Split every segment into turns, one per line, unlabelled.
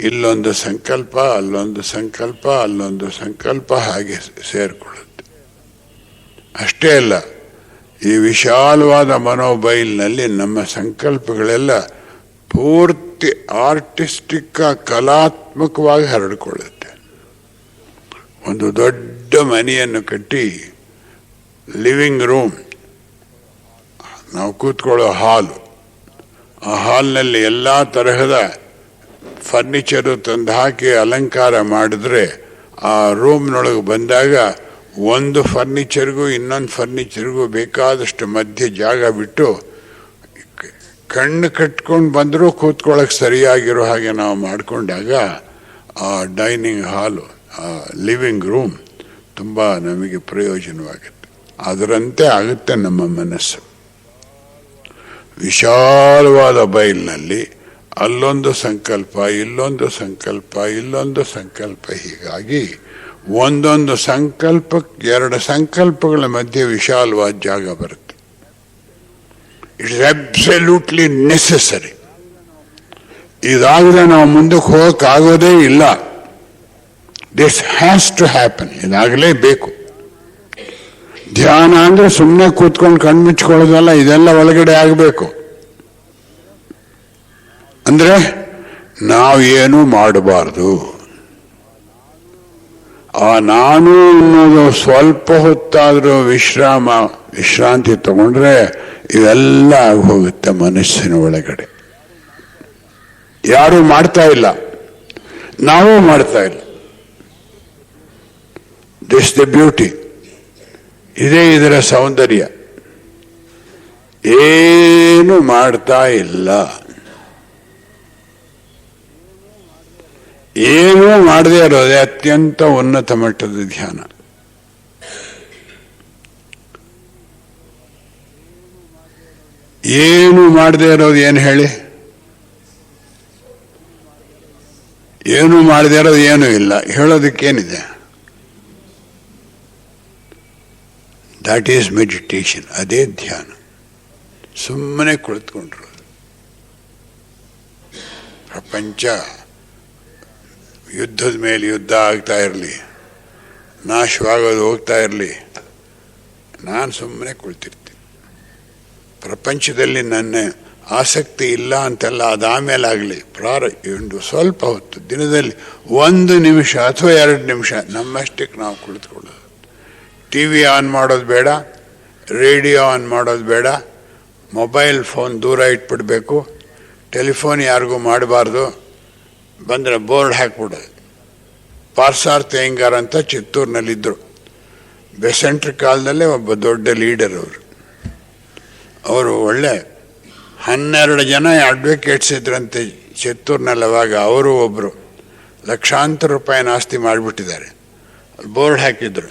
ಇಲ್ಲೊಂದು ಸಂಕಲ್ಪ, ಅಲ್ಲೊಂದು ಸಂಕಲ್ಪ, ಅಲ್ಲೊಂದು ಸಂಕಲ್ಪ, ಹಾಗೆ ಸೇರಿಕೊಳ್ಳುತ್ತೆ. ಅಷ್ಟೇ ಅಲ್ಲ, ಈ ವಿಶಾಲವಾದ ಮನೋಬೈಲ್ನಲ್ಲಿ ನಮ್ಮ ಸಂಕಲ್ಪಗಳೆಲ್ಲ ಪೂರ್ತಿ ಆರ್ಟಿಸ್ಟಿಕ್ ಕಲಾತ್ಮಕವಾಗಿ ಹರಡಿಕೊಳ್ಳುತ್ತೆ. ಒಂದು ದೊಡ್ಡ ಮನೆಯನ್ನು ಕಟ್ಟಿ ಲಿವಿಂಗ್ ರೂಮ್, ನಾವು ಕೂತ್ಕೊಳ್ಳೋ ಹಾಲು, ಆ ಹಾಲ್ನಲ್ಲಿ ಎಲ್ಲ ತರಹದ ಫರ್ನಿಚರು ತಂದು ಹಾಕಿ ಅಲಂಕಾರ ಮಾಡಿದ್ರೆ ಆ ರೂಮ್ನೊಳಗೆ ಬಂದಾಗ ಒಂದು ಫರ್ನಿಚರ್ಗೂ ಇನ್ನೊಂದು ಫರ್ನಿಚರ್ಗೂ ಬೇಕಾದಷ್ಟು ಮಧ್ಯೆ ಜಾಗ ಬಿಟ್ಟು ಕಣ್ಣು ಕಟ್ಕೊಂಡು ಬಂದರೂ ಕೂತ್ಕೊಳ್ಳೋಕೆ ಸರಿಯಾಗಿರೋ ಹಾಗೆ ನಾವು ಮಾಡಿಕೊಂಡಾಗ ಆ ಡೈನಿಂಗ್ ಹಾಲು, ಆ ಲಿವಿಂಗ್ ರೂಮ್ ತುಂಬ ನಮಗೆ ಪ್ರಯೋಜನವಾಗುತ್ತೆ. ಅದರಂತೆ ಆಗುತ್ತೆ ನಮ್ಮ ಮನಸ್ಸು. ವಿಶಾಲವಾದ ಬಯಲಿನಲ್ಲಿ ಅಲ್ಲೊಂದು ಸಂಕಲ್ಪ, ಇಲ್ಲೊಂದು ಸಂಕಲ್ಪ, ಇಲ್ಲೊಂದು ಸಂಕಲ್ಪ, ಹೀಗಾಗಿ ಒಂದೊಂದು ಸಂಕಲ್ಪಕ್ಕೆ ಎರಡು ಸಂಕಲ್ಪಗಳ ಮಧ್ಯೆ ವಿಶಾಲವಾದ ಜಾಗ ಬರುತ್ತೆ. It's absolutely necessary. ಇದಾಗದೆ ನಾವು ಮುಂದಕ್ಕೆ ಹೋಗೋಕ್ಕಾಗೋದೇ ಇಲ್ಲ. This has to happen. ಇದಾಗಲೇಬೇಕು. ಧ್ಯಾನ ಅಂದ್ರೆ ಸುಮ್ಮನೆ ಕೂತ್ಕೊಂಡು ಕಣ್ಮುಚ್ಕೊಳ್ಳೋದಲ್ಲ, ಇದೆಲ್ಲ ಒಳಗಡೆ ಆಗಬೇಕು. ಅಂದ್ರೆ ನಾವು ಏನು ಮಾಡಬಾರ್ದು. ಆ ನಾನು ಅನ್ನೋದು ಸ್ವಲ್ಪ ಹೊತ್ತಾದರೂ ವಿಶ್ರಾಂತಿ ತಗೊಂಡ್ರೆ ಇವೆಲ್ಲ ಆಗಿ ಹೋಗುತ್ತೆ ಮನಸ್ಸಿನ ಒಳಗಡೆ. ಯಾರೂ ಮಾಡ್ತಾ ಇಲ್ಲ, ನಾವೂ ಮಾಡ್ತಾ ಇಲ್ಲ. This the beauty. ಇದೇ ಇದರ ಸೌಂದರ್ಯ. ಏನು ಮಾಡ್ತಾ ಇಲ್ಲ, ಏನೂ ಮಾಡದೇ ಇರೋದೇ ಅತ್ಯಂತ ಉನ್ನತ ಮಟ್ಟದ ಧ್ಯಾನ. ಏನು ಮಾಡದೇ ಇರೋದು ಏನು ಹೇಳಿ? ಏನು ಮಾಡದೇ ಇರೋದು ಏನೂ ಇಲ್ಲ. ಹೇಳೋದಕ್ಕೇನಿದೆ? That is meditation. ಅದೇ ಧ್ಯಾನ. ಸುಮ್ಮನೆ ಕುಳಿತುಕೊಂಡ್ರು ಪ್ರಪಂಚ ಯುದ್ಧದ ಮೇಲೆ ಯುದ್ಧ ಆಗ್ತಾ ಇರಲಿ, ನಾಶವಾಗೋದು ಹೋಗ್ತಾ ಇರಲಿ, ನಾನು ಸುಮ್ಮನೆ ಕುಳಿತಿರ್ತೀನಿ. ಪ್ರಪಂಚದಲ್ಲಿ ನನ್ನ ಆಸಕ್ತಿ ಇಲ್ಲ ಅಂತೆಲ್ಲ ಅದಾಮೇಲೆ ಆಗಲಿ, ಸ್ವಲ್ಪ ಹೊತ್ತು ದಿನದಲ್ಲಿ 1 ನಿಮಿಷ ಅಥವಾ 2 ನಿಮಿಷ ನಮ್ಮಷ್ಟಕ್ಕೆ ನಾವು ಕುಳಿತುಕೊಳ್ಳೋದು. ಟಿ ವಿ ಆನ್ ಮಾಡೋದು ಬೇಡ, ರೇಡಿಯೋ ಆನ್ ಮಾಡೋದು ಬೇಡ, ಮೊಬೈಲ್ ಫೋನ್ ದೂರ ಇಟ್ಬಿಡ್ಬೇಕು, ಟೆಲಿಫೋನ್ ಯಾರಿಗೂ ಮಾಡಬಾರ್ದು. ಬಂದರೆ ಬೋರ್ಡ್ ಹಾಕ್ಬಿಡೋದು. ಪಾರ್ಸಾರ್ಥ ಅಯ್ಯಂಗಾರ್ ಅಂತ ಚಿತ್ತೂರಿನಲ್ಲಿದ್ದರು. ಬೆಸೆಂಟ್ರ್ ಕಾಲದಲ್ಲೇ ಒಬ್ಬ ದೊಡ್ಡ ಲೀಡರ್ ಅವರು ಒಳ್ಳೆ 12 ಜನ ಅಡ್ವೊಕೇಟ್ಸ್ ಇದ್ರಂತೆ ಚಿತ್ತೂರಿನಲ್ಲಿ. ಅವಾಗ ಅವರು ಒಬ್ಬರು ಲಕ್ಷಾಂತರ ರೂಪಾಯಿ ಆಸ್ತಿ ಮಾಡಿಬಿಟ್ಟಿದ್ದಾರೆ. ಬೋರ್ಡ್ ಹಾಕಿದ್ರು,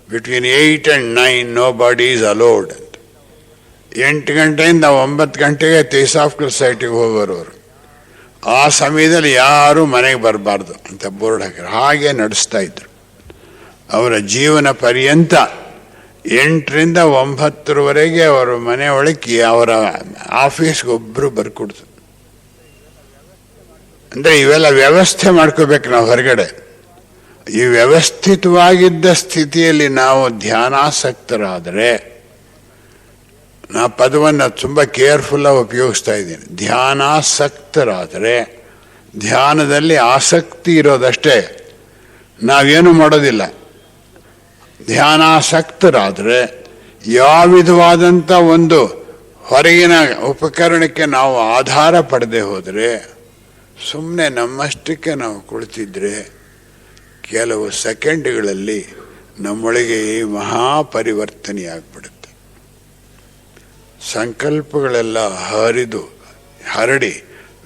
between 8 and 9 nobody is allowed ಅಂತ. 8 ಗಂಟೆಯಿಂದ 9 ಗಂಟೆಗೆ ಥಿಯೋಸಾಫಿಕಲ್ ಸೊಸೈಟಿಗೆ ಹೋಗೋರು ಅವರು. ಆ ಸಮಯದಲ್ಲಿ ಯಾರೂ ಮನೆಗೆ ಬರಬಾರ್ದು ಅಂತ ಬೋರ್ಡ್ ಹಾಕಿದ್ರು. ಹಾಗೆ ನಡೆಸ್ತಾ ಇದ್ರು ಅವರ ಜೀವನ ಪರ್ಯಂತ. 8 ರಿಂದ 9 ಅವರ ಮನೆ ಒಳಗೆ ಅವರ ಆಫೀಸ್ಗೆ ಒಬ್ಬರು ಬರ್ಕೊಡ್ತು. ಅಂದರೆ ಇವೆಲ್ಲ ವ್ಯವಸ್ಥೆ ಮಾಡ್ಕೋಬೇಕು ನಾವು ಹೊರಗಡೆ. ಈ ವ್ಯವಸ್ಥಿತವಾಗಿದ್ದ ಸ್ಥಿತಿಯಲ್ಲಿ ನಾವು ಧ್ಯಾನಾಸಕ್ತರಾದರೆ, ನಾ ಪದವನ್ನು ತುಂಬ ಕೇರ್ಫುಲ್ಲಾಗಿ ಉಪಯೋಗಿಸ್ತಾ ಇದ್ದೀನಿ. ಧ್ಯಾನಾಸಕ್ತರಾದರೆ, ಧ್ಯಾನದಲ್ಲಿ ಆಸಕ್ತಿ ಇರೋದಷ್ಟೇ, ನಾವೇನು ಮಾಡೋದಿಲ್ಲ. ಧ್ಯಾನಾಸಕ್ತರಾದರೆ ಯಾವ ವಿಧವಾದಂಥ ಒಂದು ಹೊರಗಿನ ಉಪಕರಣಕ್ಕೆ ನಾವು ಆಧಾರ ಪಡೆದೇ ಹೋದರೆ, ಸುಮ್ಮನೆ ನಮ್ಮಷ್ಟಕ್ಕೆ ನಾವು ಕುಳಿತಿದ್ರೆ ಕೆಲವು ಸೆಕೆಂಡ್ಗಳಲ್ಲಿ ನಮ್ಮೊಳಗೆ ಈ ಮಹಾಪರಿವರ್ತನೆಯಾಗ್ಬಿಡುತ್ತೆ. ಸಂಕಲ್ಪಗಳೆಲ್ಲ ಹರಡಿ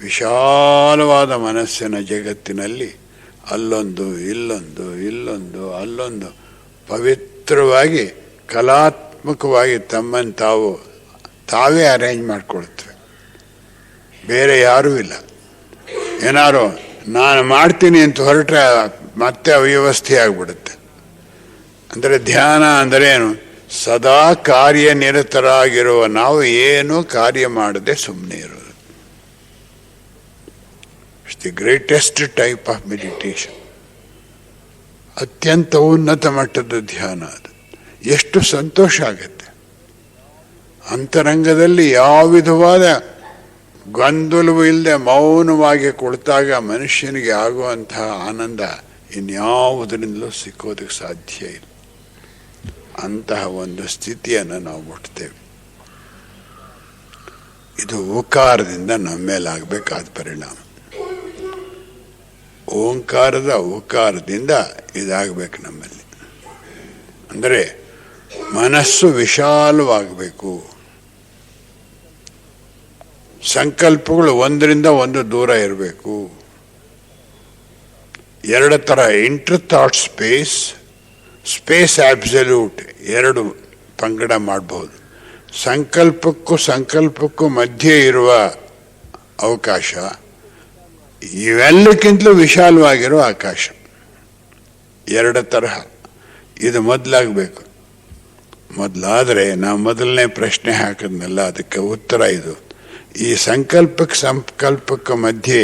ವಿಶಾಲವಾದ ಮನಸ್ಸಿನ ಜಗತ್ತಿನಲ್ಲಿ ಅಲ್ಲೊಂದು ಇಲ್ಲೊಂದು ಇಲ್ಲೊಂದು ಅಲ್ಲೊಂದು ಪವಿತ್ರವಾಗಿ ಕಲಾತ್ಮಕವಾಗಿ ತಮ್ಮನ್ನು ತಾವೇ ಅರೇಂಜ್ ಮಾಡಿಕೊಳ್ತವೆ. ಬೇರೆ ಯಾರೂ ಇಲ್ಲ. ಏನಾರು ನಾನು ಮಾಡ್ತೀನಿ ಅಂತ ಹೊರಟ್ರೆ ಮತ್ತೆ ಅವ್ಯವಸ್ಥೆ ಆಗಿಬಿಡುತ್ತೆ. ಅಂದರೆ ಧ್ಯಾನ ಅಂದರೆ ಏನು? ಸದಾ ಕಾರ್ಯನಿರತರಾಗಿರುವ ನಾವು ಏನು ಕಾರ್ಯ ಮಾಡದೆ ಸುಮ್ಮನೆ ಇರೋದು. It's the greatest type of meditation. ಅತ್ಯಂತ ಉನ್ನತ ಮಟ್ಟದ ಧ್ಯಾನ ಅದು. ಎಷ್ಟು ಸಂತೋಷ ಆಗುತ್ತೆ. ಅಂತರಂಗದಲ್ಲಿ ಯಾವ ವಿಧವಾದ ಗೊಂದಲವೂ ಇಲ್ಲದೆ ಮೌನವಾಗಿ ಕುಳಿತಾಗ ಮನುಷ್ಯನಿಗೆ ಆಗುವಂತಹ ಆನಂದ ಇನ್ಯಾವುದರಿಂದಲೂ ಸಿಕ್ಕೋದಕ್ಕೆ ಸಾಧ್ಯ ಇಲ್ಲ. ಅಂತಹ ಒಂದು ಸ್ಥಿತಿಯನ್ನು ನಾವು ಮುಟ್ತೇವೆ. ಇದು ಓಂಕಾರದಿಂದ ನಮ್ಮ ಮೇಲಾಗಬೇಕಾದ ಪರಿಣಾಮ. ಓಂಕಾರದಿಂದ ಇದಾಗಬೇಕು ನಮ್ಮಲ್ಲಿ. ಅಂದರೆ ಮನಸ್ಸು ವಿಶಾಲವಾಗಬೇಕು. ಸಂಕಲ್ಪಗಳು ಒಂದರಿಂದ ಒಂದು ದೂರ ಇರಬೇಕು. ಎರಡು ಥರ, ಇಂಟರ್ ಥಾಟ್ ಸ್ಪೇಸ್ ಆಬ್ಸಲ್ಯೂಟ್, ಎರಡು ಪಂಗಡ ಮಾಡಬಹುದು. ಸಂಕಲ್ಪಕ್ಕೂ ಮಧ್ಯೆ ಇರುವ ಅವಕಾಶ, ಇವೆಲ್ಲಕ್ಕಿಂತಲೂ ವಿಶಾಲವಾಗಿರೋ ಆಕಾಶ. ಎರಡು ತರಹ. ಇದು ಮೊದಲಾಗಬೇಕು. ಮೊದಲಾದರೆ ನಾವು ಮೊದಲನೇ ಪ್ರಶ್ನೆ ಹಾಕಿದ್ನಲ್ಲ, ಅದಕ್ಕೆ ಉತ್ತರ ಇದು. ಈ ಸಂಕಲ್ಪಕ್ಕೆ ಮಧ್ಯೆ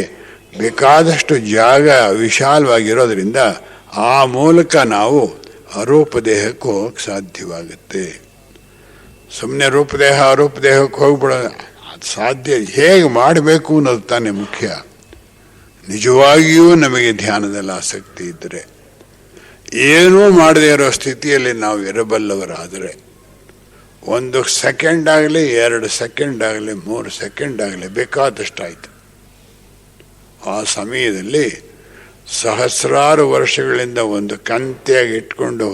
ಬೇಕಾದಷ್ಟು ಜಾಗ ವಿಶಾಲವಾಗಿರೋದ್ರಿಂದ ಆ ಮೂಲಕ ನಾವು ಅರೂಪ ದೇಹಕ್ಕೆ ಹೋಗಕ್ಕೆ ಸಾಧ್ಯವಾಗುತ್ತೆ. ಸುಮ್ಮನೆ ಅರೂಪ ದೇಹಕ್ಕೆ ಹೋಗ್ಬಿಡೋದು ಅದು ಸಾಧ್ಯ. ಹೇಗೆ ಮಾಡಬೇಕು ಅನ್ನೋದು ತಾನೇ ಮುಖ್ಯ. ನಿಜವಾಗಿಯೂ ನಮಗೆ ಧ್ಯಾನದಲ್ಲಿ ಆಸಕ್ತಿ ಇದ್ದರೆ, ಏನೂ ಮಾಡದೇ ಇರೋ ಸ್ಥಿತಿಯಲ್ಲಿ ನಾವು ಇರಬಲ್ಲವರಾದರೆ, 1 ಸೆಕೆಂಡ್ ಆಗಲಿ, 2 ಸೆಕೆಂಡ್ ಆಗಲಿ, 3 ಸೆಕೆಂಡ್ ಆಗಲಿ, ಬೇಕಾದಷ್ಟಾಯಿತು. ಆ ಸಮಯದಲ್ಲಿ ಸಹಸ್ರಾರು ವರ್ಷಗಳಿಂದ ಒಂದು ಕಂತೆಯಾಗಿ ಇಟ್ಕೊಂಡು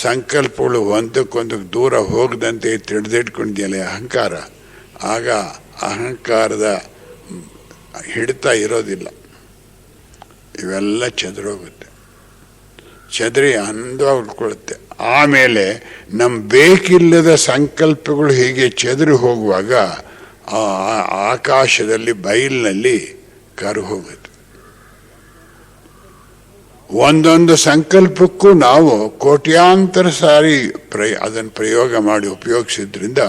ಸಂಕಲ್ಪಗಳು ಒಂದಕ್ಕೊಂದಕ್ಕೆ ದೂರ ಹೋಗದಂತೆ ತಿಳಿದಿಟ್ಕೊಂಡಿದೆಯಲ್ಲ ಅಹಂಕಾರ, ಆಗ ಅಹಂಕಾರದ ಹಿಡಿತ ಇರೋದಿಲ್ಲ. ಇವೆಲ್ಲ ಚದುರೋಗುತ್ತೆ, ಚದರಿ ಅಂದಕೊಳ್ಳುತ್ತೆ. ಆಮೇಲೆ ನಮ್ಮ ಬೇಕಿಲ್ಲದ ಸಂಕಲ್ಪಗಳು ಹೀಗೆ ಚದುರಿ ಹೋಗುವಾಗ ಆ ಆಕಾಶದಲ್ಲಿ ಬಯಲಿನಲ್ಲಿ ಕರು ಹೋಗುತ್ತೆ. ಒಂದೊಂದು ಸಂಕಲ್ಪಕ್ಕೂ ನಾವು ಕೋಟ್ಯಾಂತರ ಸಾರಿ ಅದನ್ನು ಪ್ರಯೋಗ ಮಾಡಿ ಉಪಯೋಗಿಸಿದ್ರಿಂದ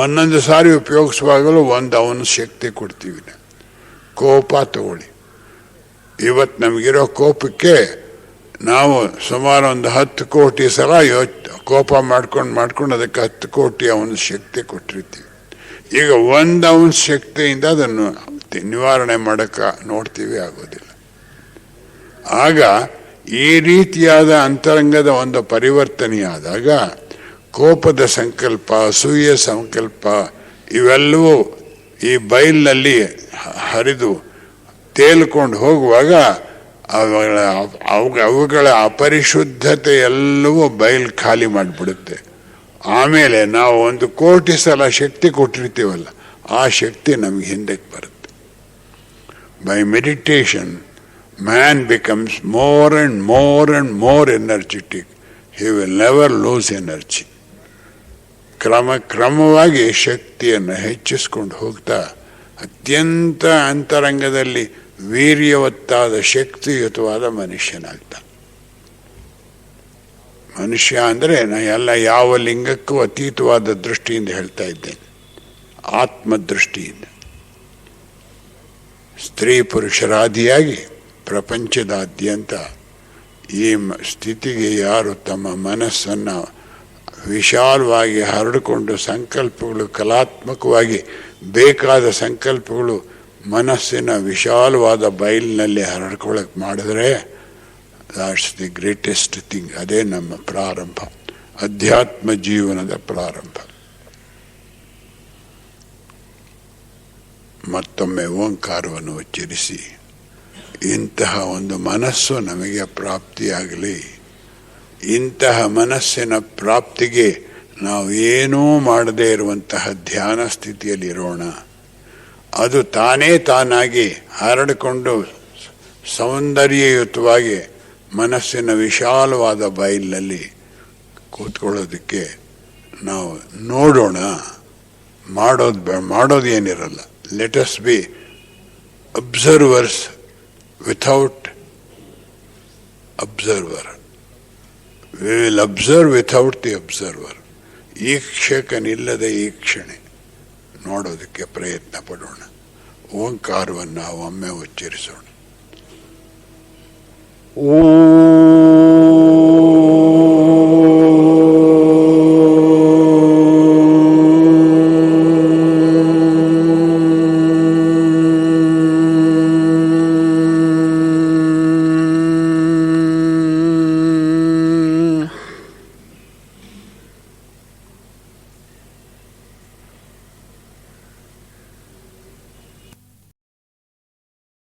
ಒಂದೊಂದು ಸಾರಿ ಉಪಯೋಗಿಸುವಾಗಲೂ ಅವನ ಶಕ್ತಿ ಕೊಡ್ತೀವಿ. ಕೋಪ ತಗೊಳ್ಳಿ. ಇವತ್ತು ನಮಗಿರೋ ಕೋಪಕ್ಕೆ ನಾವು ಸುಮಾರು 10 ಕೋಟಿ ಸಲ ಕೋಪ ಮಾಡ್ಕೊಂಡು ಅದಕ್ಕೆ 10 ಕೋಟಿ ಅವನ ಶಕ್ತಿ ಕೊಟ್ಟಿರ್ತೀವಿ. ಈಗ ಅವನ ಶಕ್ತಿಯಿಂದ ಅದನ್ನು ನಿವಾರಣೆ ಮಾಡೋಕ್ಕೆ ನೋಡ್ತೀವಿ, ಆಗೋದಿಲ್ಲ. ಆಗ ಈ ರೀತಿಯಾದ ಅಂತರಂಗದ ಒಂದು ಪರಿವರ್ತನೆಯಾದಾಗ ಕೋಪದ ಸಂಕಲ್ಪ, ಅಸೂಯೆ ಸಂಕಲ್ಪ ಇವೆಲ್ಲವೂ ಈ ಬಯಲಿನಲ್ಲಿ ಹರಿದು ತೇಲ್ಕೊಂಡು ಹೋಗುವಾಗ ಅವುಗಳ ಅಪರಿಶುದ್ಧತೆ ಎಲ್ಲವೂ ಬಯಲು ಖಾಲಿ ಮಾಡಿಬಿಡುತ್ತೆ. ಆಮೇಲೆ ನಾವು 1 ಕೋಟಿ ಸಲ ಶಕ್ತಿ ಕೊಟ್ಟಿರ್ತೀವಲ್ಲ, ಆ ಶಕ್ತಿ ನಮಗೆ ಹಿಂದಕ್ಕೆ ಬರುತ್ತೆ. By meditation man becomes more and more energetic. He will never lose energy. ಕ್ರಮವಾಗಿ ಶಕ್ತಿಯನ್ನು ಹೆಚ್ಚಿಸ್ಕೊಂಡು ಹೋಗ್ತಾ ಅತ್ಯಂತ ಅಂತರಂಗದಲ್ಲಿ ವೀರ್ಯವತ್ತಾದ ಶಕ್ತಿಯುತವಾದ ಮನುಷ್ಯನಾಗ್ತಾನೆ. ಮನುಷ್ಯ ಅಂದರೆ ಎಲ್ಲ ಯಾವ ಲಿಂಗಕ್ಕೂ ಅತೀತವಾದ ದೃಷ್ಟಿಯಿಂದ ಹೇಳ್ತಾ ಇದ್ದೇನೆ, ಆತ್ಮದೃಷ್ಟಿಯಿಂದ. ಸ್ತ್ರೀ ಪುರುಷರಾದಿಯಾಗಿ ಪ್ರಪಂಚದಾದ್ಯಂತ ಈ ಸ್ಥಿತಿಗೆ ಯಾರು ತಮ್ಮ ಮನಸ್ಸನ್ನು ವಿಶಾಲವಾಗಿ ಹರಡಿಕೊಂಡು ಸಂಕಲ್ಪಗಳು ಕಲಾತ್ಮಕವಾಗಿ ಬೇಕಾದ ಸಂಕಲ್ಪಗಳು ಮನಸ್ಸಿನ ವಿಶಾಲವಾದ ಬಯಲಿನಲ್ಲಿ ಹರಡ್ಕೊಳ್ಳೋಕೆ ಮಾಡಿದ್ರೆ ದಾಟ್ಸ್ ದಿ ಗ್ರೇಟೆಸ್ಟ್ ಥಿಂಗ್. ಅದೇ ನಮ್ಮ ಪ್ರಾರಂಭ, ಅಧ್ಯಾತ್ಮ ಜೀವನದ ಪ್ರಾರಂಭ. ಮತ್ತೊಮ್ಮೆ ಓಂಕಾರವನ್ನು ಉಚ್ಚರಿಸಿ ಇಂತಹ ಒಂದು ಮನಸ್ಸು ನಮಗೆ ಪ್ರಾಪ್ತಿಯಾಗಲಿ. ಇಂತಹ ಮನಸ್ಸಿನ ಪ್ರಾಪ್ತಿಗೆ ನಾವು ಏನೂ ಮಾಡದೇ ಇರುವಂತಹ ಧ್ಯಾನ ಸ್ಥಿತಿಯಲ್ಲಿರೋಣ. ಅದು ತಾನಾಗಿ ಹರಡಿಕೊಂಡು ಸೌಂದರ್ಯಯುತವಾಗಿ ಮನಸ್ಸಿನ ವಿಶಾಲವಾದ ಬಯಲಿನಲ್ಲಿ ಕೂತ್ಕೊಳ್ಳೋದಕ್ಕೆ ನಾವು ನೋಡೋಣ. ಮಾಡೋದೇನಿರಲ್ಲ. Let us be observers without observer. We will observe without the observer. ಈಕ್ಷಕನಿಲ್ಲದ ಈಕ್ಷಣೆ ನೋಡೋದಕ್ಕೆ ಪ್ರಯತ್ನ ಪಡೋಣ. ಓಂಕಾರವನ್ನು ನಾವು ಒಮ್ಮೆ ಉಚ್ಚರಿಸೋಣ. ಊ